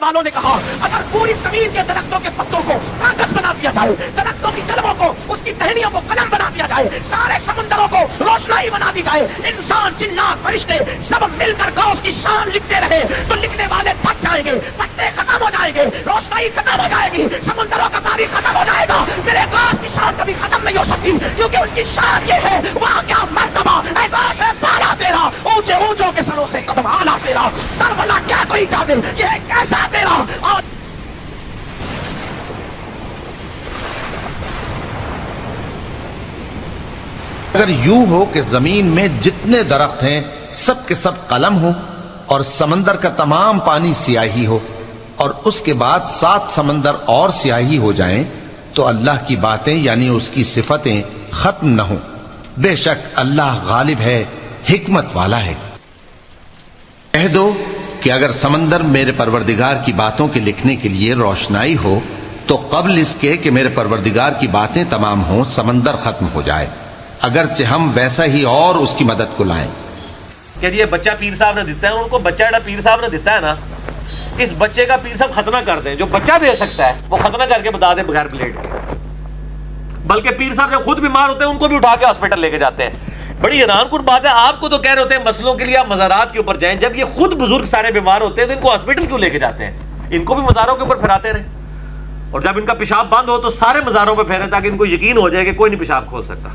والوں نے کہا اگر پوری زمین کے درختوں کے پتوں کو کاغذ بنا دیا جائے، درختوں کی کلموں کو، اس کی ٹہنیوں کو قلم بنا دیا جائے، سارے سمندروں کو روشنائی بنا دی جائے، انسان جنات فرشتے سب مل کر غوث کی شان لکھتے رہے تو لکھنے والے تھک جائیں گے، پتے ختم ہو جائیں گے، روشنائی ختم ہو جائے گی، سمندروں کا پانی ختم ہو جائے گا، میرے غوث کی شان کبھی ختم نہیں ہو سکتی، کیونکہ ان کی شان یہ ہے وہاں کیا مرتبہ اے غوث ہے بالا تیرا، اونچے اونچوں کے سروں سے قدم آلہ تیرا، سر والا کیا کوئی جانے یہ کیسا تیرا. اور اگر یوں ہو کہ زمین میں جتنے درخت ہیں سب کے سب قلم ہو اور سمندر کا تمام پانی سیاہی ہو اور اس کے بعد 7 سمندر اور سیاہی ہو جائیں تو اللہ کی باتیں یعنی اس کی صفتیں ختم نہ ہوں. بے شک اللہ غالب ہے، حکمت والا ہے. کہہ دو کہ اگر سمندر میرے پروردگار کی باتوں کے لکھنے کے لیے روشنائی ہو تو قبل اس کے کہ میرے پروردگار کی باتیں تمام ہوں سمندر ختم ہو جائے، اگرچہ ہم ویسا ہی اور اس کی مدد کو لائیں. کہ یہ بچہ پیر صاحب نے دیتا ہے، ان کو بچہ جڑا پیر صاحب نے دیتا ہے نا، اس بچے کا پیر صاحب ختنہ کر دیں. جو بچہ دے سکتا ہے وہ ختنہ کر کے بتا دے بغیر پلیٹ کے. بلکہ پیر صاحب جب خود بیمار ہوتے ہیں ان کو بھی اٹھا کے ہاسپٹل لے کے جاتے ہیں. بڑی حیران کن بات ہے، آپ کو تو کہہ رہے ہوتے ہیں مسئلوں کے لیے آپ مزارات کے اوپر جائیں، جب یہ خود بزرگ سارے بیمار ہوتے ہیں تو ان کو ہاسپٹل کیوں لے کے جاتے ہیں؟ ان کو بھی مزاروں کے اوپر پھراتے رہے، اور جب ان کا پیشاب بند ہو تو سارے مزاروں پہ پھیرے تاکہ ان کو یقین ہو جائے کہ کوئی نہیں پیشاب کھول سکتا.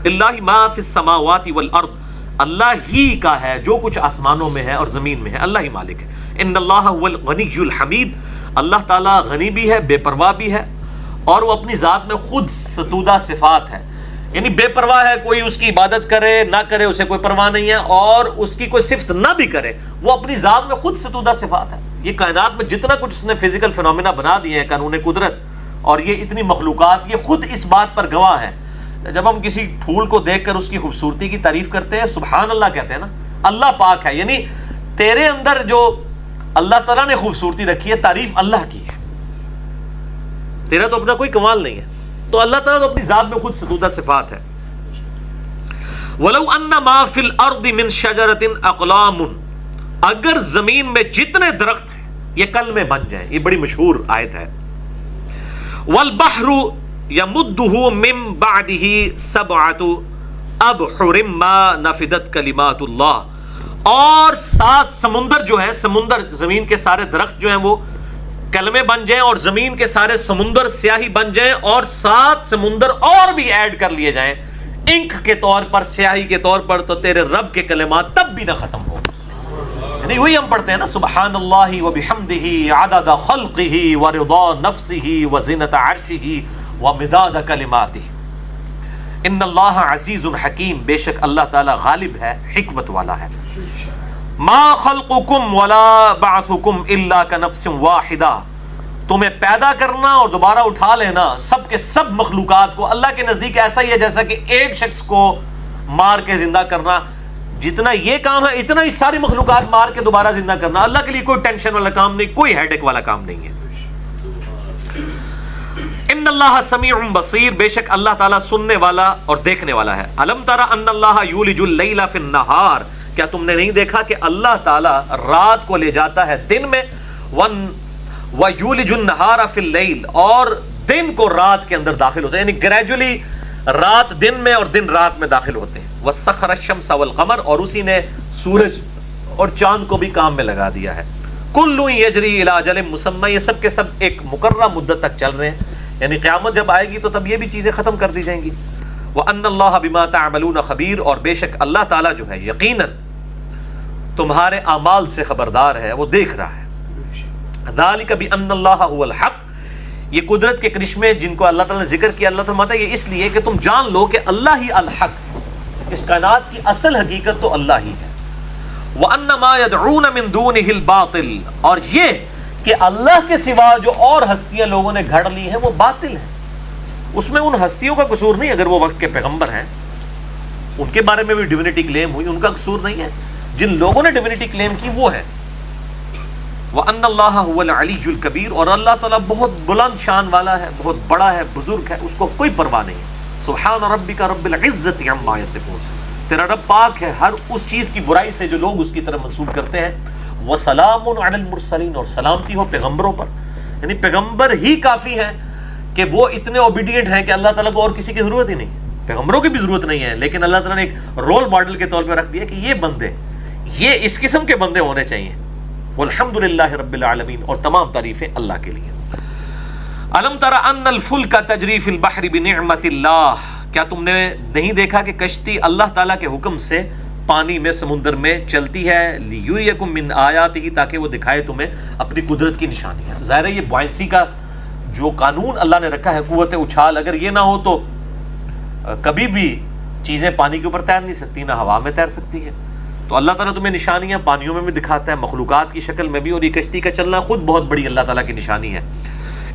اللہ ما فی السماوات والارض، اللہ ہی کا ہے جو کچھ آسمانوں میں ہے اور زمین میں ہے، اللہ ہی مالک ہے. ان اللہ هو الغنی الحمید، اللہ تعالیٰ غنی بھی ہے، بے پرواہ بھی ہے، اور وہ اپنی ذات میں خود ستودہ صفات ہے. یعنی بے پرواہ ہے، کوئی اس کی عبادت کرے نہ کرے اسے کوئی پرواہ نہیں ہے، اور اس کی کوئی صفت نہ بھی کرے وہ اپنی ذات میں خود ستودہ صفات ہے. یہ کائنات میں جتنا کچھ اس نے فزیکل فینومینا بنا دیے ہیں، قانون قدرت اور یہ اتنی مخلوقات، یہ خود اس بات پر گواہ ہے. جب ہم کسی پھول کو دیکھ کر اس کی خوبصورتی کی تعریف کرتے ہیں سبحان اللہ کہتے ہیں نا، اللہ پاک ہے، یعنی تیرے اندر جو اللہ تعالیٰ نے خوبصورتی رکھی ہے تعریف اللہ کی ہے، تیرا تو اپنا کوئی کمال نہیں ہے. تو اللہ تعالیٰ تو اپنی ذات میں خود ستودہ صفات ہے. وَلَوْ أَنَّ مَا فِي الْأَرْضِ مِنْ شَجَرَةٍ أَقْلَامٌ، اگر زمین میں جتنے درخت ہیں یہ کلمے بن جائیں، یہ بڑی مشہور آیت ہے. وَالْبَحْرُ يَمُدُّهُ مِنْ بَعْدِهِ سَبْعَةُ أَبْحُرٍ مَا نَفِدَتْ كَلِمَاتُ اللَّهِ، اور 7 سمندر جو ہے، سمندر زمین کے سارے درخت جو ہیں وہ کلمے بن جائیں، اور زمین کے سارے سمندر سیاہی بن جائیں، اور 7 سمندر اور بھی ایڈ کر لیے جائیں انک کے طور پر، سیاہی کے طور پر، تو تیرے رب کے کلمات تب بھی نہ ختم ہو. یعنی وہی ہم پڑھتے ہیں نا، سبحان اللہ وبحمدہ عدد خلقہ ورضا نفسہ وزنۃ عرشہ ومداد کلماتہ. ان اللہ عزیز حکیم، بے شک اللہ تعالی غالب ہے، حکمت والا ہے. ما خلقکم ولا بعثکم الا کنفس واحدہ، تمہیں پیدا کرنا اور دوبارہ اٹھا لینا سب کے سب مخلوقات کو اللہ کے نزدیک ایسا ہی ہے جیسا کہ ایک شخص کو مار کے زندہ کرنا، جتنا یہ کام ہے اتنا ہی ساری مخلوقات مار کے دوبارہ زندہ کرنا. اللہ کے لیے کوئی ٹینشن والا کام نہیں، کوئی ہیڈ ایک والا کام نہیں ہے. ان اللہ سمیع بصیر، بے شک اللہ تعالیٰ سننے والا اور دیکھنے والا ہے. الم تر ان اللہ یولج اللیل فی النہار، کیا تم نے نہیں دیکھا کہ اللہ تعالیٰ رات کو لے جاتا ہے دن میں، وَيُولِجُ النَّهَارَ فِي اللَّيْلِ، اور دن کو رات کے اندر داخل ہوتا ہے، یعنی گریجولی رات دن میں اور دن رات میں داخل ہوتے ہیں. وَسَخَّرَ الشَّمْسَ وَالْقَمَرَ، اور اسی نے سورج اور چاند کو بھی کام میں لگا دیا ہے. كُلٌّ يَجْرِي إِلَىٰ أَجَلٍ مُّسَمًّى، یہ سب کے سب ایک مقررہ مدت تک چل رہے ہیں، یعنی قیامت جب آئے گی تو تب یہ بھی چیزیں ختم کر دی جائیں گی. وَأَنَّ اللَّهَ بِمَا تَعْمَلُونَ خَبِيرٌ، اور بے شک اللہ تعالیٰ جو ہے یقیناً تمہارے اعمال سے خبردار ہے، وہ دیکھ رہا ہے. ذَلِكَ بِأَنَّ اللَّهَ هُوَ الْحَقُّ، یہ قدرت کے کرشمے جن کو اللہ تعالیٰ نے ذکر کیا، اللہ تعالیٰ یہ اس لیے کہ تم جان لو کہ اللہ ہی الحق ہے، اس کائنات کی اصل حقیقت تو اللہ ہی ہے. وَأَنَّ مَا يَدْعُونَ مِن دُونِهِ الْبَاطِلُ، اور یہ کہ اللہ کے سوا جو اور ہستیاں لوگوں نے گھڑ لی ہیں وہ باطل ہیں. اس میں ان ہستیوں کا قصور نہیں، اگر وہ وقت کے پیغمبر ہیں ان کے بارے میں بھی ڈیوینٹی کلیم ہوئی، ان کا قصور نہیں ہے. جن لوگوں نے ڈیوینٹی کلیم کی وہ ہے. وَأَنَّ اللَّهَ هُوَ الْعَلِيُّ الْكَبِيرُ، اور اللہ تعالیٰ بہت بلند شان والا ہے، بہت بڑا ہے، بزرگ ہے، اس کو کوئی پرواہ نہیں. سبحان ربک رب العزت عما یصفون، تیرا رب پاک ہے ہر اس چیز کی برائی سے جو لوگ اس کی طرف منسوب کرتے ہیں. وسلام علی المرسلین، اور سلامتی ہو پیغمبروں پر. یعنی پیغمبر ہی کافی ہیں کہ وہ اتنے اوبیڈینٹ ہیں کہ اللہ تعالیٰ کو اور کسی کی ضرورت ہی نہیں. پیغمبروں کی بھی ضرورت نہیں ہے، لیکن اللہ تعالیٰ نے ایک رول ماڈل کے طور پہ رکھ دیا کہ یہ بندے، یہ اس قسم کے بندے ہونے چاہیے. والحمدللہ رب العالمین، اور تمام تعریفیں اللہ کے لیے. الم تر ان الفلک تجری فی البحر بنعمت اللہ، کیا تم نے نہیں دیکھا کہ کشتی اللہ تعالیٰ کے حکم سے پانی میں، سمندر میں چلتی ہے. لیریکم من آیاتہ، تاکہ وہ دکھائے تمہیں اپنی قدرت کی نشانیاں. ظاہر ہے یہ بوائنسی کا جو قانون اللہ نے رکھا ہے، قوت اچھال، اگر یہ نہ ہو تو کبھی بھی چیزیں پانی کے اوپر تیر نہیں سکتی، نہ ہوا میں تیر سکتی ہے. تو اللہ تعالیٰ تمہیں نشانیاں پانیوں میں بھی دکھاتا ہے، مخلوقات کی شکل میں بھی، اور یہ کشتی کا چلنا خود بہت بڑی اللہ تعالیٰ کی نشانی ہے.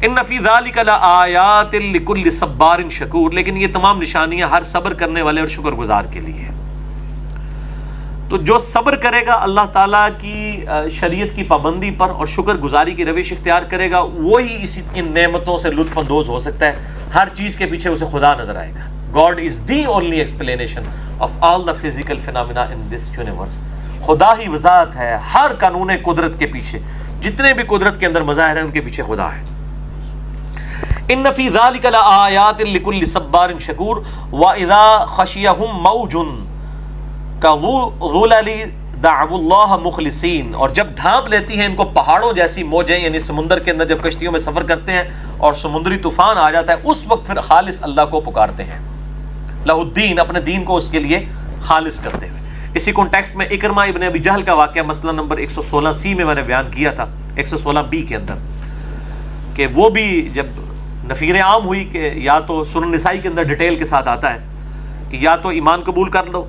ان فی ذلک لآیات لکل صبار شکور، لیکن یہ تمام نشانیاں ہر صبر کرنے والے اور شکر گزار کے لیے ہیں. تو جو صبر کرے گا اللہ تعالیٰ کی شریعت کی پابندی پر اور شکر گزاری کی روش اختیار کرے گا، وہی ان نعمتوں سے لطف اندوز ہو سکتا ہے. ہر چیز کے پیچھے اسے خدا نظر آئے گا. God is the only explanation of all the physical phenomena in this universe. خدا ہی وضاحت ہے ہر قانون قدرت کے پیچھے. جتنے بھی قدرت کے اندر مظاہر ہیں ان کے پیچھے خدا ہے. ان فی ذلک لآیات لکل صبار شکور واذا خشیہم موج کظلل دعوا اللہ مخلصین، اور جب ڈھانپ لیتی ہیں ان کو پہاڑوں جیسی موجیں، یعنی سمندر کے اندر جب کشتیوں میں سفر کرتے ہیں اور سمندری طوفان آ جاتا ہے، اس وقت پھر خالص اللہ کو پکارتے ہیں. لہ الدین، اپنے دین کو اس کے لیے خالص کرتے ہوئے. اسی کانٹیکسٹ میں اکرمہ ابن ابی جہل کا واقعہ مسئلہ نمبر 116C میں نے بیان کیا تھا، 116B کے اندر، کہ وہ بھی جب نفیر عام ہوئی کہ یا تو سنن نسائی کے اندر ڈیٹیل کے ساتھ آتا ہے کہ یا تو ایمان قبول کر لو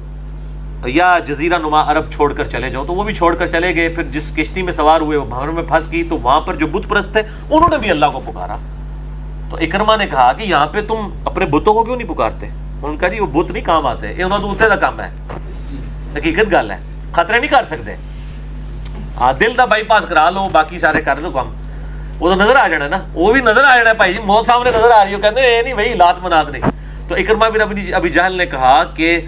یا جزیرہ نما عرب چھوڑ کر چلے جاؤ، تو وہ بھی چھوڑ کر چلے گئے. پھر جس کشتی میں سوار ہوئے وہ بھنور میں پھنس گئی، تو وہاں پر جو بت پرست تھے انہوں نے بھی اللہ کو پکارا. تو اکرمہ نے کہا کہ یہاں پہ تم اپنے بتوں کو کیوں نہیں پکارتے؟ ان کا جی وہ بت نہیں کام آتے، یہ انہوں تو اتنے دا کام ہے. حقیقت گل ہے، خطرے نہیں کر سکتے. دل دا بائی پاس کرا لو، باقی سارے کر لو کام، وہ تو نظر آ جانا نا، وہ بھی نظر آ جانا ہے. بھائی جی موت سامنے نظر آ رہی ہو، کہتے ہیں نہیں بھائی لات منات نہیں. تو اکرمہ بن ابی جہل نے کہا کہ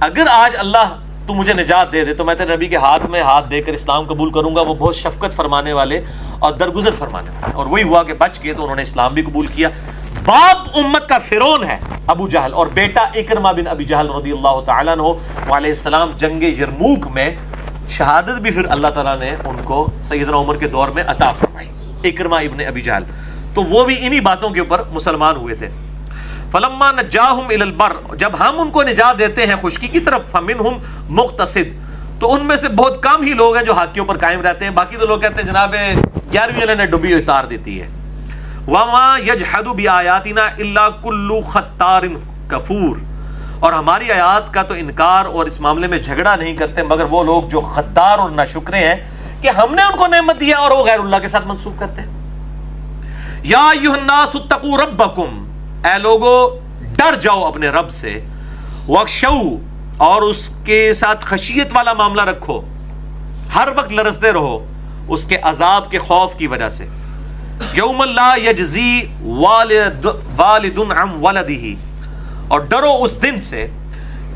اگر آج اللہ تو مجھے نجات دے دے تو میں تیرے نبی کے ہاتھ میں ہاتھ دے کر اسلام قبول کروں گا. وہ بہت شفقت فرمانے والے اور درگزر فرمانے والے، اور وہی ہوا کہ بچ کے تو انہوں نے اسلام بھی قبول کیا. باپ امت کا فرعون ہے ابو جہل، اور بیٹا اکرمہ بن ابی جہل رضی اللہ تعالیٰ عنہ علیہ السلام جنگ یرموک میں شہادت بھی پھر اللہ تعالیٰ نے ان کو سیدنا عمر کے دور میں عطا فرمائی. اکرمہ ابن ابی جہل تو وہ بھی انہی باتوں کے اوپر مسلمان ہوئے تھے. فلما نجاہم الی البر، جب ہم ان کو نجات دیتے ہیں خشکی کی طرف، فمنہم مقتصد، تو ان میں سے بہت کم ہی لوگ ہیں جو حق کے اوپر قائم رہتے ہیں. باقی تو لوگ کہتے ہیں جناب 11ویں والے نے ڈبی اتار دیتی ہے. وما یجحد بآیاتنا الا کل ختار کفور، اور ہماری آیات کا تو انکار اور اس معاملے میں جھگڑا نہیں کرتے مگر وہ لوگ جو غدار اور ناشکرے ہیں کہ ہم نے ان کو نعمت دیا اور وہ غیر اللہ کے ساتھ منسوب کرتے ہیں. یا ایھا الناس اتقوا ربکم، اے لوگو ڈر جاؤ اپنے رب سے، وخشوا، اور اس کے ساتھ خشیت والا معاملہ رکھو، ہر وقت لرزتے رہو اس کے عذاب کے خوف کی وجہ سے. یوم لا یجزی والد عن ولدہ، اور ڈرو اس دن سے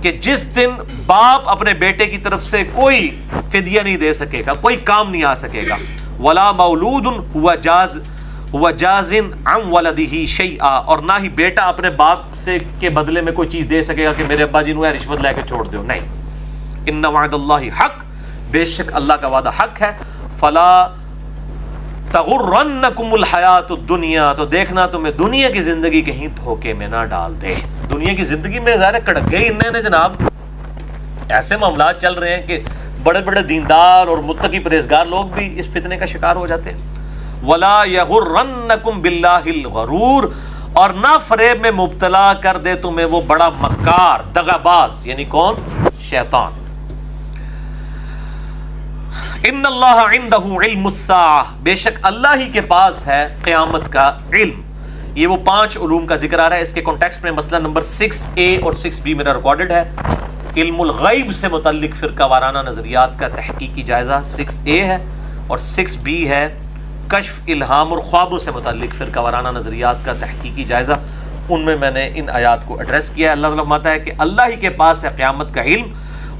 کہ جس دن باپ اپنے بیٹے کی طرف سے کوئی فدیہ نہیں دے سکے گا، کوئی کام نہیں آ سکے گا. ولا مولود ہوا جاز عن ولدہ شیئا، اور نہ ہی بیٹا اپنے باپ سے کے بدلے میں کوئی چیز دے سکے گا کہ میرے ابا جی نے رشوت لے کے چھوڑ دو، نہیں. ان وعد اللہ حق، بے شک اللہ کا وعدہ حق ہے. فلا تغرنکم الحیات الدنیا، تو دیکھنا تمہیں دنیا کی زندگی کہیں دھوکے میں نہ ڈال دے. دنیا کی زندگی میں ظاہر کڑک گئے انہیں جناب، ایسے معاملات چل رہے ہیں کہ بڑے بڑے دیندار اور متقی پرہیزگار لوگ بھی اس فتنے کا شکار ہو جاتے ہیں. ولا یغرنکم باللہ الغرور، اور نہ فریب میں مبتلا کر دے تمہیں وہ بڑا مکار دغاباز، یعنی کون؟ شیطان. ان اللہ عندہ علم الساعہ، بے شک اللہ ہی کے پاس ہے قیامت کا علم. یہ وہ 5 علوم کا ذکر آ رہا ہے. اس کے کانٹیکسٹ میں مسئلہ نمبر 6A اور 6B میرا ریکارڈڈ ہے. علم الغیب سے متعلق فرقہ وارانہ نظریات کا تحقیقی جائزہ 6A ہے، اور 6B ہے کشف الہام اور خوابوں سے متعلق فرقہ وارانہ نظریات کا تحقیقی جائزہ. ان میں نے ان آیات کو ایڈریس کیا ہے. اللہ تعالیٰ فرماتا ہے کہ اللہ ہی کے پاس ہے قیامت کا علم.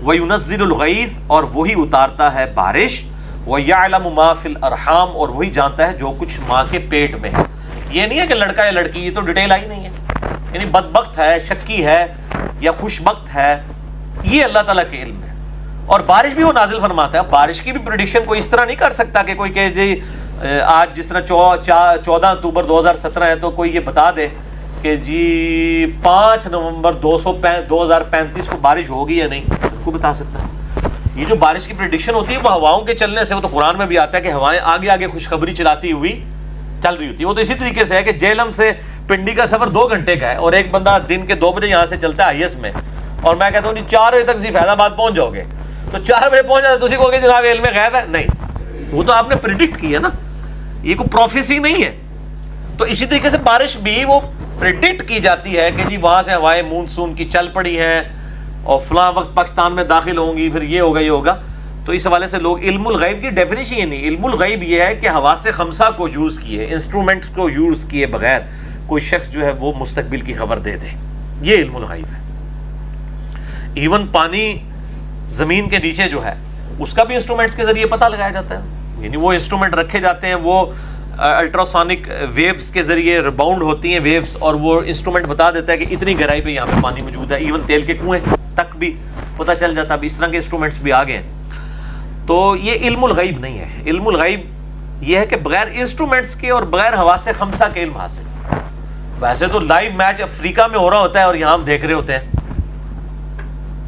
وَيُنَزِّلُ الْغَيْثَ، اور وہی اتارتا ہے بارش. وَيَعْلَمُ مَا فِي الْأَرْحَامِ، اور وہی جانتا ہے جو کچھ ماں کے پیٹ میں ہے. یہ نہیں ہے کہ لڑکا یا لڑکی، یہ تو ڈیٹیل آئی نہیں ہے. یعنی بدبخت ہے، شکی ہے یا خوش بخت ہے، یہ اللہ تعالیٰ کے علم ہے. اور بارش بھی وہ نازل فرماتا ہے. بارش کی بھی پریڈکشن کوئی اس طرح نہیں کر سکتا کہ کوئی کہ جی آج جس طرح 14 اکتوبر 2017 ہے تو کوئی یہ بتا دے کہ جی 5 نومبر 2035 کو بارش ہوگی یا نہیں، کو بتا سکتا ہے. یہ جو بارش کی پریڈکشن ہوتی ہے وہ ہواؤں کے چلنے سے، وہ تو قرآن میں بھی آتا ہے کہ ہوائیں آگے آگے خوشخبری چلاتی ہوئی چل رہی ہوتی ہے. وہ تو اسی طریقے سے ہے کہ جہلم سے پنڈی کا سفر 2 گھنٹے کا ہے، اور ایک بندہ دن کے 2 بجے یہاں سے چلتا ہے IS میں، اور میں کہتا ہوں جی 4 بجے تک فیض آباد پہنچ جاؤ گے، تو 4 بجے پہنچ جاتے تو اسی کو کہ جناب علم غیب ہے. نہیں، وہ تو آپ نے پریڈکٹ کی ہے نا، یہ کوئی پروفیسی نہیں ہے. تو اسی طریقے سے بارش بھی وہ پریڈکٹ کی جاتی ہے کہ جی وہاں سے ہوائیں مونسون کی چل پڑی ہیں اور فلاں وقت پاکستان میں داخل ہوں گی، پھر یہ ہوگا یہ ہوگا. تو اس حوالے سے لوگ علم الغیب کی ڈیفینیشن یہ نہیں. علم الغیب یہ ہے کہ حواس خمسہ کو یوز کیے، انسٹرومنٹ کو یوز کیے بغیر کوئی شخص جو ہے وہ مستقبل کی خبر دے دے، یہ علم الغیب ہے. ایون پانی زمین کے نیچے جو ہے اس کا بھی انسٹرومنٹس کے ذریعے پتہ لگایا جاتا ہے. یعنی وہ انسٹرومنٹ رکھے جاتے ہیں، وہ الٹراسونک ویوز کے ذریعے ریباؤنڈ ہوتی ہیں ویوز، اور وہ انسٹرومنٹ بتا دیتا ہے کہ اتنی گہرائی پہ یہاں پہ پانی موجود ہے. ایون تیل کے کنویں تک بھی پتہ چل جاتا ہے. اب اس طرح کے انسٹرومنٹس بھی آ گئے ہیں. تو یہ علم الغیب نہیں ہے. علم الغیب یہ ہے کہ بغیر انسٹرومنٹس کے اور بغیر حواس خمسہ کے علم حاصل. ویسے تو لائیو میچ افریقہ میں ہو رہا ہوتا ہے اور یہاں ہم دیکھ رہے ہوتے ہیں،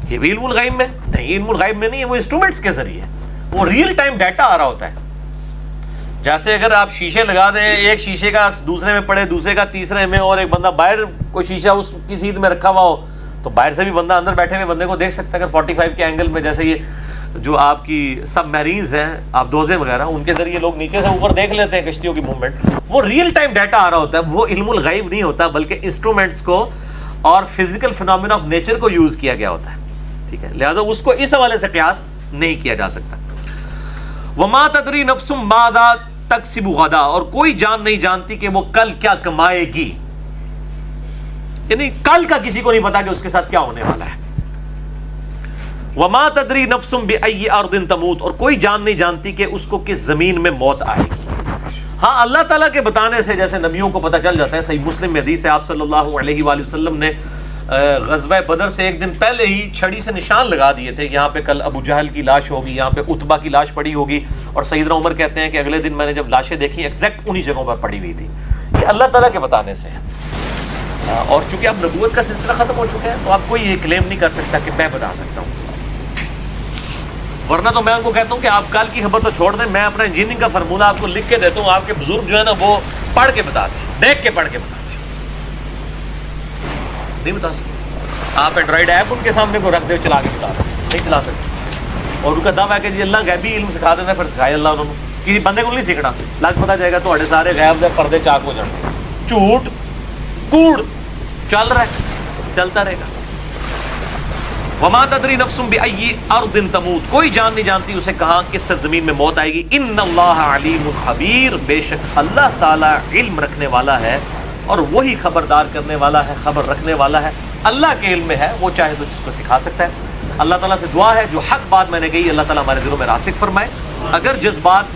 یہ بھی علم الغیب میں نہیں. علم الغیب میں نہیں ہے، وہ انسٹرومنٹس کے ذریعے وہ ریئل ٹائم ڈیٹا آ رہا ہوتا ہے. جیسے اگر آپ شیشے لگا دیں، ایک شیشے کا دوسرے میں پڑے، دوسرے کا تیسرے میں، اور ایک بندہ باہر کوئی شیشہ اس کی سیدھ میں رکھا ہوا ہو، تو باہر سے بھی بندہ اندر بیٹھے ہوئے بندے کو دیکھ سکتا ہے. اگر 45 کے اینگل میں، جیسے یہ جو آپ کی سب میرینز ہیں، آپ دوزے وغیرہ، ان کے ذریعے لوگ نیچے سے اوپر دیکھ لیتے ہیں کشتیوں کی موومنٹ، وہ ریئل ٹائم ڈیٹا آ رہا ہوتا ہے. وہ علم الغیب نہیں ہوتا، بلکہ انسٹرومنٹس کو اور فزیکل فینومینا آف نیچر کو یوز کیا گیا ہوتا ہے. ٹھیک ہے، لہٰذا اس کو اس حوالے سے قیاس نہیں کیا جا سکتا. وما تدری نفس ماذا تکسب غدا، اور کوئی جان نہیں جانتی کہ وہ کل کیا کمائے گی. یعنی کل کا کسی کو نہیں پتا کہ اس کے ساتھ کیا ہونے والا ہے. وما تدری نفس بأی ارض تموت، اور کوئی جان نہیں جانتی کہ اس کو کس زمین میں موت آئے گی. ہاں اللہ تعالیٰ کے بتانے سے جیسے نبیوں کو پتہ چل جاتا ہے. صحیح مسلم میں حدیث ہے، آپ صلی اللہ علیہ وآلہ وسلم نے غزوہ بدر سے ایک دن پہلے ہی چھڑی سے نشان لگا دیے تھے. یہاں پہ کل ابو جہل کی لاش ہوگی، یہاں پہ عتبہ کی لاش پڑی ہوگی. اور سیدنا عمر کہتے ہیں کہ اگلے دن میں نے جب لاشیں دیکھی ایگزیکٹ انہی جگہوں پر پڑی ہوئی تھی. یہ اللہ تعالیٰ کے بتانے سے ہے. اور چونکہ اب نبوت کا سلسلہ ختم ہو چکا ہے تو آپ کوئی یہ کلیم نہیں کر سکتا کہ میں بتا سکتا ہوں. ورنہ تو میں ان کو کہتا ہوں کہ آپ کل کی خبر تو چھوڑ دیں، میں اپنا انجینئرنگ کا فارمولہ آپ کو لکھ کے دیتا ہوں. آپ کے بزرگ جو ہے نا وہ پڑھ کے بتا دیں، دیکھ کے پڑھ کے بتا دیں. نہیں بتا سکتے. آپ اینڈرائڈ ایپ ان کے سامنے کو رکھ دے چلا کے بتا دیں، نہیں چلا سکتے. اور ان کا دعویٰ ہے کہ جی اللہ غیبی علم سکھا دینا، پھر سکھائے اللہ انہوں نے. کسی بندے کو نہیں سیکھنا، لگ پتا جائے گا تو سارے غیب دے پردے چاک ہو جانے. جھوٹ کوڑ چل رہا ہے، چلتا رہے گا. وما تدری نفس بأی ارض تموت، کوئی جان نہیں جانتی اسے کہاں کس سرزمین میں موت آئے گی. ان اللہ علیم خبیر، بے شک اللہ تعالیٰ علم رکھنے والا ہے اور وہی خبردار کرنے والا ہے، خبر رکھنے والا ہے. اللہ کے علم میں ہے، وہ چاہے تو جس کو سکھا سکتا ہے. اللہ تعالیٰ سے دعا ہے جو حق بات میں نے کہی اللہ تعالیٰ ہمارے دلوں میں راسخ فرمائے. اگر جس بات